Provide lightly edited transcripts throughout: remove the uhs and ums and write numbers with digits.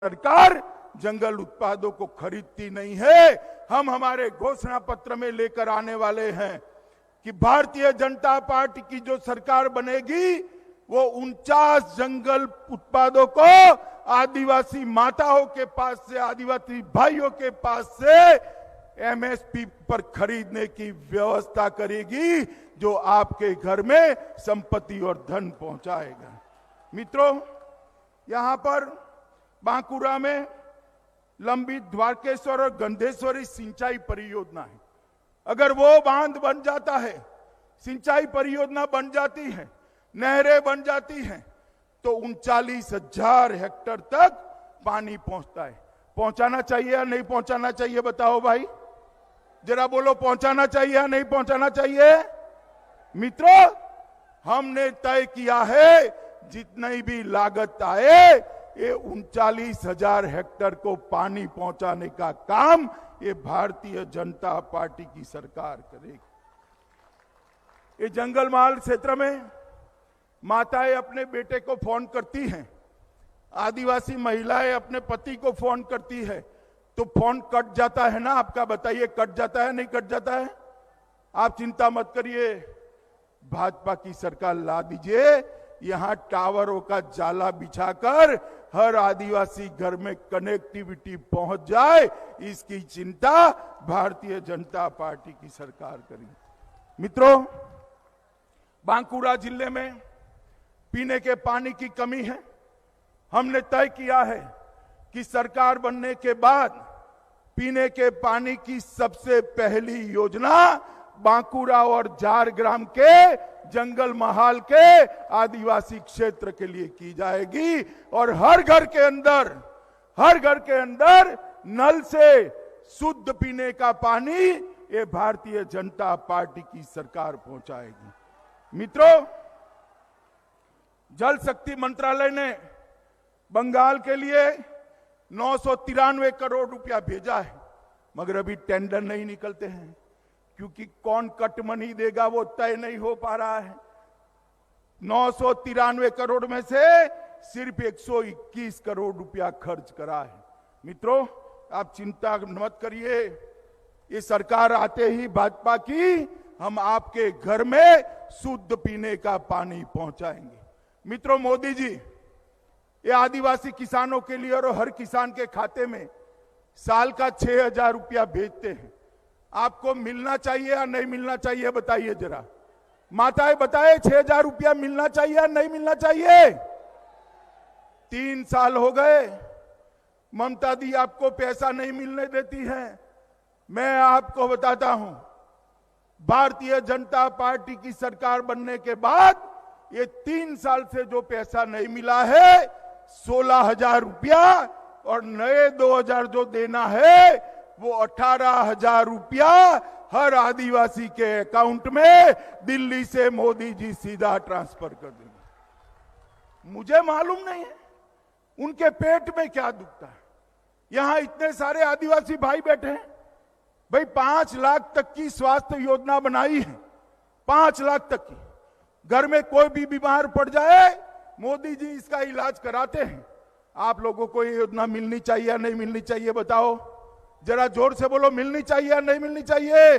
सरकार जंगल उत्पादों को खरीदती नहीं है। हम हमारे घोषणा पत्र में लेकर आने वाले हैं कि भारतीय जनता पार्टी की जो सरकार बनेगी वो 49 जंगल उत्पादों को आदिवासी माताओं के पास से, आदिवासी भाइयों के पास से एमएसपी पर खरीदने की व्यवस्था करेगी, जो आपके घर में संपत्ति और धन पहुंचाएगा। मित्रों, यहां पर बांकुरा में लंबित द्वारकेश्वर और गंधेश्वरी सिंचाई परियोजना है। अगर वो बांध बन जाता है, सिंचाई परियोजना बन जाती है, नहरें बन जाती हैं, तो 39,000 हेक्टेयर तक पानी पहुंचता है। पहुंचाना चाहिए या नहीं पहुंचाना चाहिए, बताओ भाई, जरा बोलो, पहुंचाना चाहिए या नहीं पहुंचाना चाहिए? मित्रों, हमने तय किया है जितनी भी लागत आए, ये 39,000 हेक्टेयर को पानी पहुंचाने का काम ये भारतीय जनता पार्टी की सरकार करेगी। ये जंगल महल क्षेत्र में माताएं अपने बेटे को फोन करती हैं, आदिवासी महिलाएं अपने पति को फोन करती है, तो फोन कट जाता है ना आपका, बताइए, कट जाता है नहीं कट जाता है? आप चिंता मत करिए, भाजपा की सरकार ला दीजिए, यहां टावरों का जाला बिछाकर हर आदिवासी घर में कनेक्टिविटी पहुंच जाए, इसकी चिंता भारतीय जनता पार्टी की सरकार करेगी। मित्रों, बांकुरा जिले में पीने के पानी की कमी है। हमने तय किया है कि सरकार बनने के बाद पीने के पानी की सबसे पहली योजना बांकुरा और झारग्राम के जंगल महाल के आदिवासी क्षेत्र के लिए की जाएगी और हर घर के अंदर नल से शुद्ध पीने का पानी ये भारतीय जनता पार्टी की सरकार पहुंचाएगी। मित्रों, जल शक्ति मंत्रालय ने बंगाल के लिए 993 करोड़ रुपया भेजा है, मगर अभी टेंडर नहीं निकलते हैं, क्योंकि कौन कट मनी देगा वो तय नहीं हो पा रहा है। 993 करोड़ में से सिर्फ 121 करोड़ रुपया खर्च करा है। मित्रों, आप चिंता मत करिए, ये सरकार आते ही भाजपा की, हम आपके घर में शुद्ध पीने का पानी पहुंचाएंगे। मित्रों, मोदी जी ये आदिवासी किसानों के लिए और हर किसान के खाते में साल का 6,000 रुपया भेजते हैं। आपको मिलना चाहिए या नहीं मिलना चाहिए, बताइए जरा, माताएं बताए, 6,000 रुपया मिलना चाहिए या नहीं मिलना चाहिए? 3 साल हो गए, ममता दी आपको पैसा नहीं मिलने देती है। मैं आपको बताता हूं, भारतीय जनता पार्टी की सरकार बनने के बाद ये 3 साल से जो पैसा नहीं मिला है, 16,000 रुपया, और नए 2,000 जो देना है वो 18,000 रुपया हर आदिवासी के अकाउंट में दिल्ली से मोदी जी सीधा ट्रांसफर कर देंगे। मुझे मालूम नहीं है उनके पेट में क्या दुखता है। यहां इतने सारे आदिवासी भाई बैठे हैं, भाई 5 लाख तक की स्वास्थ्य योजना बनाई है, 5 लाख तक की। घर में कोई भी बीमार पड़ जाए, मोदी जी इसका इलाज कराते हैं। आप लोगों को ये योजना मिलनी चाहिए या नहीं मिलनी चाहिए, बताओ जरा, जोर से बोलो, मिलनी चाहिए या नहीं मिलनी चाहिए?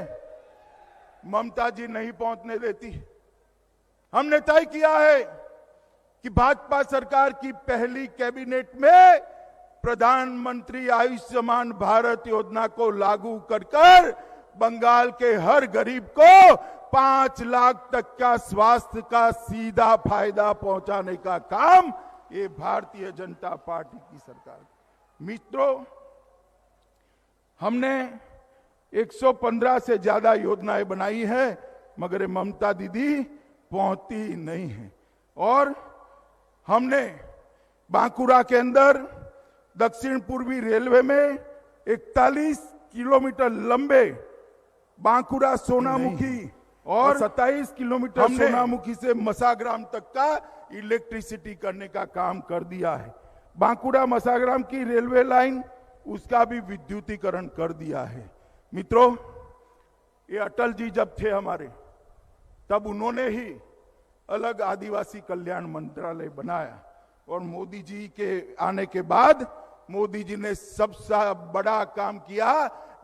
ममता जी नहीं पहुंचने देती। हमने तय किया है कि भाजपा सरकार की पहली कैबिनेट में प्रधानमंत्री आयुष्मान भारत योजना को लागू कर बंगाल के हर गरीब को 5 लाख तक का स्वास्थ्य का सीधा फायदा पहुंचाने का काम ये भारतीय जनता पार्टी की सरकार। मित्रों, हमने 115 से ज्यादा योजनाएं बनाई है, मगर ममता दीदी पहुंचती नहीं है। और हमने बांकुरा के अंदर दक्षिण पूर्वी रेलवे में 41 किलोमीटर लंबे बांकुरा सोनामुखी और 27 किलोमीटर सोनामुखी से मसाग्राम तक का इलेक्ट्रिसिटी करने का काम कर दिया है। बांकुरा मसाग्राम की रेलवे लाइन, उसका भी विद्युतीकरण कर दिया है। मित्रों, ये अटल जी जब थे हमारे, तब उन्होंने ही अलग आदिवासी कल्याण मंत्रालय बनाया, और मोदी जी के आने के बाद मोदी जी ने सबसे बड़ा काम किया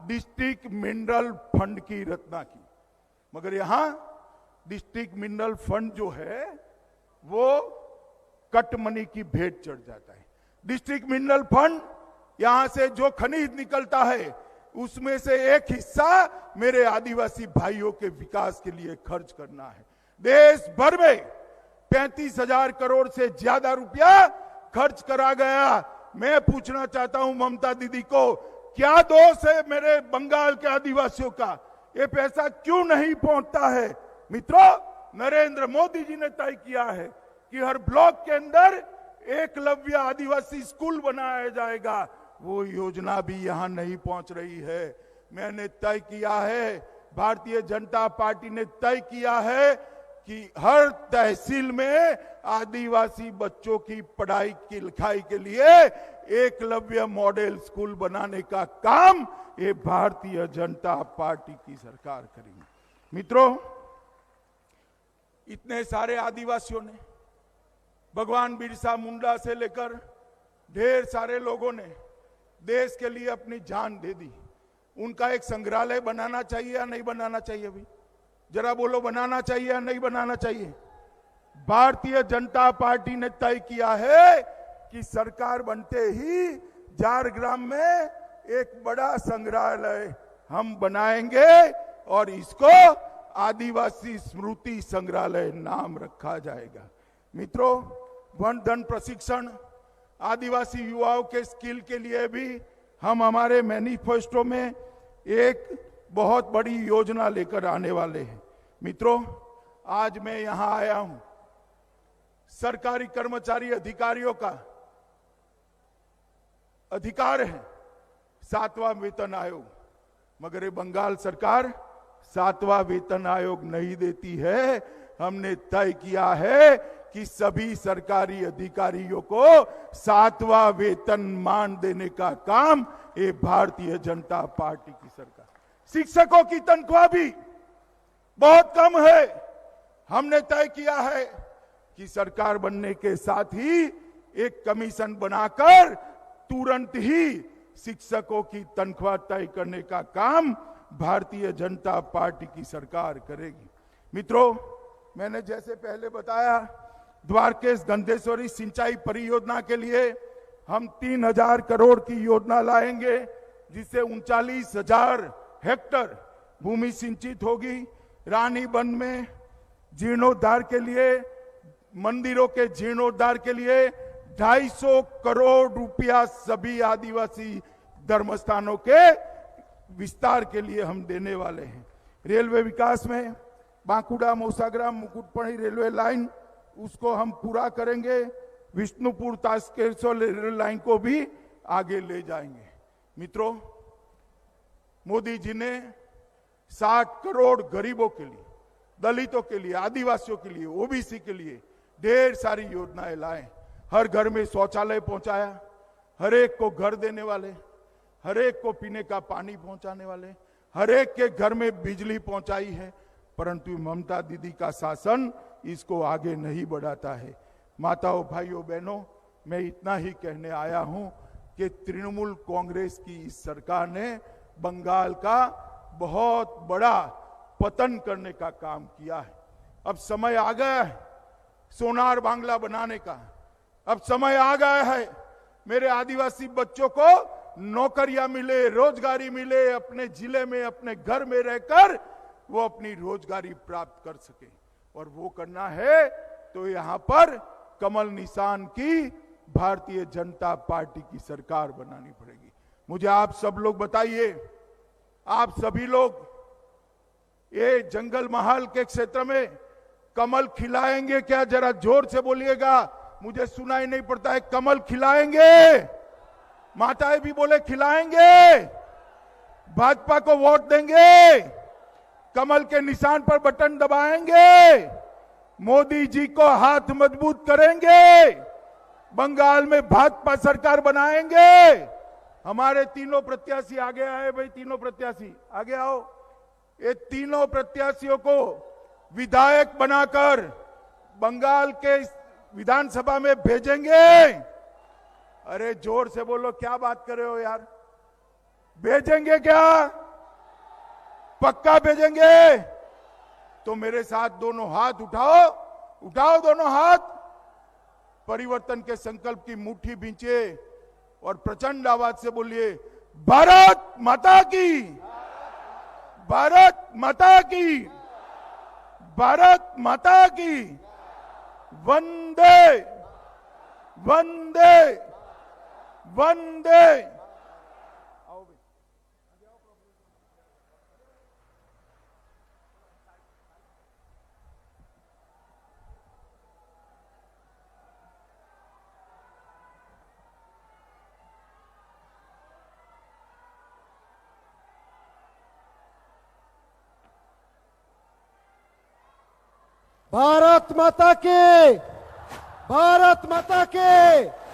डिस्ट्रिक्ट मिनरल फंड की रचना की। मगर यहां डिस्ट्रिक्ट मिनरल फंड जो है वो कट मनी की भेंट चढ़ जाता है। डिस्ट्रिक्ट मिनरल फंड यहां से जो खनिज निकलता है उसमें से एक हिस्सा मेरे आदिवासी भाइयों के विकास के लिए खर्च करना है। देश भर में 35,000 करोड़ से ज्यादा रुपया खर्च करा गया। मैं पूछना चाहता हूं ममता दीदी को, क्या दोष है मेरे बंगाल के आदिवासियों का? ये पैसा क्यों नहीं पहुंचता है? मित्रों, नरेंद्र मोदी जी ने तय किया है कि हर ब्लॉक के अंदर एकलव्य आदिवासी स्कूल बनाया जाएगा। वो योजना भी यहां नहीं पहुंच रही है। मैंने तय किया है, भारतीय जनता पार्टी ने तय किया है कि हर तहसील में आदिवासी बच्चों की पढ़ाई की लिखाई के लिए एकलव्य मॉडल स्कूल बनाने का काम ये भारतीय जनता पार्टी की सरकार करेगी। मित्रों, इतने सारे आदिवासियों ने, भगवान बिरसा मुंडा से लेकर ढेर सारे लोगों ने देश के लिए अपनी जान दे दी। उनका एक संग्रहालय बनाना चाहिए या नहीं बनाना चाहिए? अभी जरा बोलो, बनाना चाहिए या नहीं बनाना चाहिए? भारतीय जनता पार्टी ने तय किया है कि सरकार बनते ही झारग्राम में एक बड़ा संग्रहालय हम बनाएंगे और इसको आदिवासी स्मृति संग्रहालय नाम रखा जाएगा। मित्रों, वन धन प्रशिक्षण, आदिवासी युवाओं के स्किल के लिए भी हम हमारे मैनिफेस्टो में एक बहुत बड़ी योजना लेकर आने वाले हैं। मित्रों, आज मैं यहां आया हूं, सरकारी कर्मचारी अधिकारियों का अधिकार है 7वां वेतन आयोग, मगर ये बंगाल सरकार 7वां वेतन आयोग नहीं देती है। हमने तय किया है कि सभी सरकारी अधिकारियों को 7वां वेतनमान देने का काम ये भारतीय जनता पार्टी की सरकार। शिक्षकों की तनख्वाह भी बहुत कम है। हमने तय किया है कि सरकार बनने के साथ ही एक कमीशन बनाकर तुरंत ही शिक्षकों की तनख्वाह तय करने का काम भारतीय जनता पार्टी की सरकार करेगी। मित्रों, मैंने जैसे पहले बताया, द्वारकेश गंधेश्वरी सिंचाई परियोजना के लिए हम 3,000 करोड़ की योजना लाएंगे, जिससे 39,000 हेक्टर भूमि सिंचित होगी। रानीबंध में जीर्णोद्धार के लिए, मंदिरों के जीर्णोद्धार के लिए 250 करोड़ रुपया सभी आदिवासी धर्मस्थानों के विस्तार के लिए हम देने वाले हैं। रेलवे विकास में बांकुड़ा मौसाग्राम मुकुटपणी रेलवे लाइन, उसको हम पूरा करेंगे। विष्णुपुर तास्केश्वर रेलवे लाइन को भी आगे ले जाएंगे। मित्रों, मोदी जी ने 60 करोड़ गरीबों के लिए, दलितों के लिए, आदिवासियों के लिए, ओबीसी के लिए ढेर सारी योजनाएं लाए। हर घर में शौचालय पहुंचाया, हर एक को घर देने वाले, हर एक को पीने का पानी पहुंचाने वाले, हर एक के घर में बिजली पहुंचाई है। परंतु ममता दीदी का शासन इसको आगे नहीं बढ़ाता है। माताओं, भाइयों, बहनों, मैं इतना ही कहने आया हूं कि तृणमूल कांग्रेस की इस सरकार ने बंगाल का बहुत बड़ा पतन करने का काम किया है। अब समय आ गया है सोनार बांग्ला बनाने का। अब समय आ गया है मेरे आदिवासी बच्चों को नौकरियां मिले, रोजगारी मिले, अपने जिले में, अपने घर में रहकर वो अपनी रोजगारी प्राप्त कर सके। और वो करना है तो यहां पर कमल निशान की भारतीय जनता पार्टी की सरकार बनानी पड़ेगी। मुझे आप सब लोग बताइए, आप सभी लोग ये जंगल महल के क्षेत्र में कमल खिलाएंगे क्या? जरा जोर से बोलिएगा, मुझे सुनाई नहीं पड़ता है। कमल खिलाएंगे? माताएं भी बोले खिलाएंगे। भाजपा को वोट देंगे, कमल के निशान पर बटन दबाएंगे, मोदी जी को हाथ मजबूत करेंगे, बंगाल में भाजपा सरकार बनाएंगे। हमारे तीनों प्रत्याशी आगे आए भाई, तीनों प्रत्याशी आगे आओ। ये तीनों प्रत्याशियों को विधायक बनाकर बंगाल के विधानसभा में भेजेंगे। अरे जोर से बोलो, क्या बात कर रहे हो यार? भेजेंगे क्या? पक्का भेजेंगे? तो मेरे साथ दोनों हाथ उठाओ, उठाओ दोनों हाथ, परिवर्तन के संकल्प की मुट्ठी भींचे और प्रचंड आवाज से बोलिए, भारत माता की, भारत माता की, भारत माता की, वंदे वंदे वंदे। भारत माता की, भारत माता की।